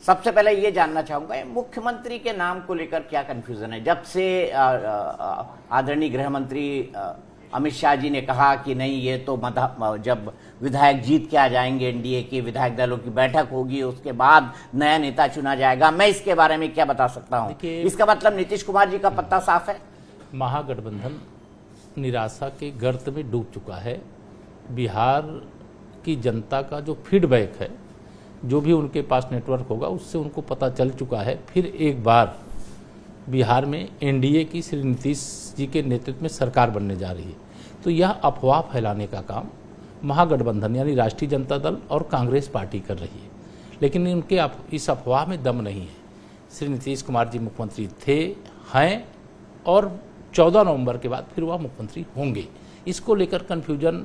सबसे पहले ये जानना चाहूंगा, मुख्यमंत्री के नाम को लेकर क्या कंफ्यूजन है? जब से आदरणीय गृह मंत्री अमित शाह जी ने कहा कि नहीं, ये तो जब विधायक जीत के आ जाएंगे, एनडीए के विधायक दलों की बैठक होगी, उसके बाद नया नेता चुना जाएगा। मैं इसके बारे में क्या बता सकता हूं? इसका मतलब नीतीश कुमार जी का पत्ता साफ है। महागठबंधन निराशा के गर्त में डूब चुका है। बिहार की जनता का जो फीडबैक है, जो भी उनके पास नेटवर्क होगा, उससे उनको पता चल चुका है फिर एक बार बिहार में एनडीए की श्री नीतीश जी के नेतृत्व में सरकार बनने जा रही है। तो यह अफवाह फैलाने का काम महागठबंधन यानी राष्ट्रीय जनता दल और कांग्रेस पार्टी कर रही है, लेकिन इनके इस अफवाह में दम नहीं है। श्री नीतीश कुमार जी मुख्यमंत्री थे, हैं और 14 नवंबर के बाद फिर वह मुख्यमंत्री होंगे। इसको लेकर कन्फ्यूजन,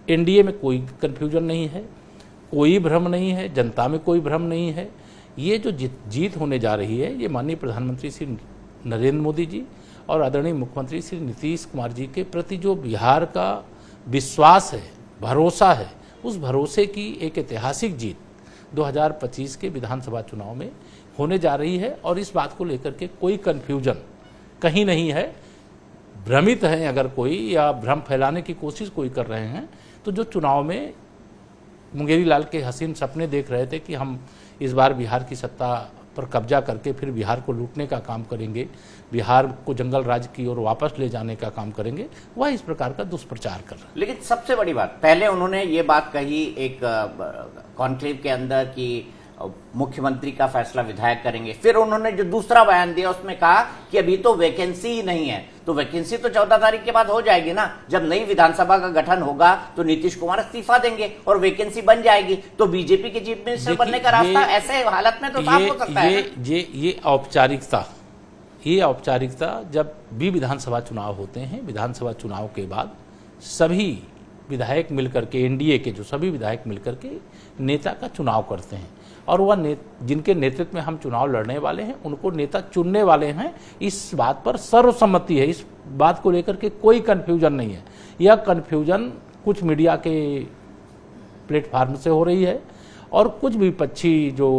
एनडीए में कोई कन्फ्यूजन नहीं है, कोई भ्रम नहीं है, जनता में कोई भ्रम नहीं है। ये जो जीत होने जा रही है, ये माननीय प्रधानमंत्री श्री नरेंद्र मोदी जी और आदरणीय मुख्यमंत्री श्री नीतीश कुमार जी के प्रति जो बिहार का विश्वास है, भरोसा है, उस भरोसे की एक ऐतिहासिक जीत 2025 के विधानसभा चुनाव में होने जा रही है। और इस बात को लेकर के कोई कन्फ्यूजन कहीं नहीं है। भ्रमित हैं अगर कोई या भ्रम फैलाने की कोशिश कोई कर रहे हैं, तो जो चुनाव में मुंगेरी लाल के हसीन सपने देख रहे थे कि हम इस बार बिहार की सत्ता पर कब्जा करके फिर बिहार को लूटने का काम करेंगे, बिहार को जंगल राज की ओर वापस ले जाने का काम करेंगे, वह इस प्रकार का दुष्प्रचार कर रहे हैं। लेकिन सबसे बड़ी बात, पहले उन्होंने ये बात कही एक कॉन्क्लेव के अंदर कि मुख्यमंत्री का फैसला विधायक करेंगे। फिर उन्होंने जो दूसरा बयान दिया उसमें कहा कि अभी तो वैकेंसी ही नहीं है। तो वैकेंसी तो 14 तारीख के बाद हो जाएगी ना। जब नई विधानसभा का गठन होगा तो नीतीश कुमार इस्तीफा देंगे और वैकेंसी बन जाएगी, तो बीजेपी के चीफ मिनिस्टर बनने का रास्ता ऐसे हालत में तो साफ हो सकता है। ये औपचारिकता जब भी विधानसभा चुनाव होते हैं, विधानसभा चुनाव के बाद सभी विधायक मिलकर के, एनडीए के जो सभी विधायक मिलकर के नेता का चुनाव करते हैं और वह जिनके नेतृत्व में हम चुनाव लड़ने वाले हैं उनको नेता चुनने वाले हैं। इस बात पर सर्वसम्मति है, इस बात को लेकर के कोई कन्फ्यूजन नहीं है। यह कन्फ्यूजन कुछ मीडिया के प्लेटफार्म से हो रही है और कुछ विपक्षी जो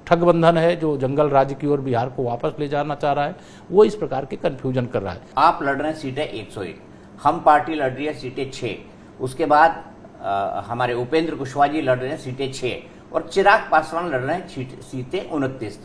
ठगबंधन है, जो जंगल राज्य की ओर बिहार को वापस ले जाना चाह रहा है, वो इस प्रकार के कन्फ्यूजन कर रहा है। आप लड़ रहे हैं सीटें 101, हम पार्टी लड़ रही है सीटें 6, उसके बाद हमारे उपेंद्र कुशवाहा जी लड़ रहे हैं सीटें 6 और चिराग पासवान लड़ रहे हैं सीटें 29।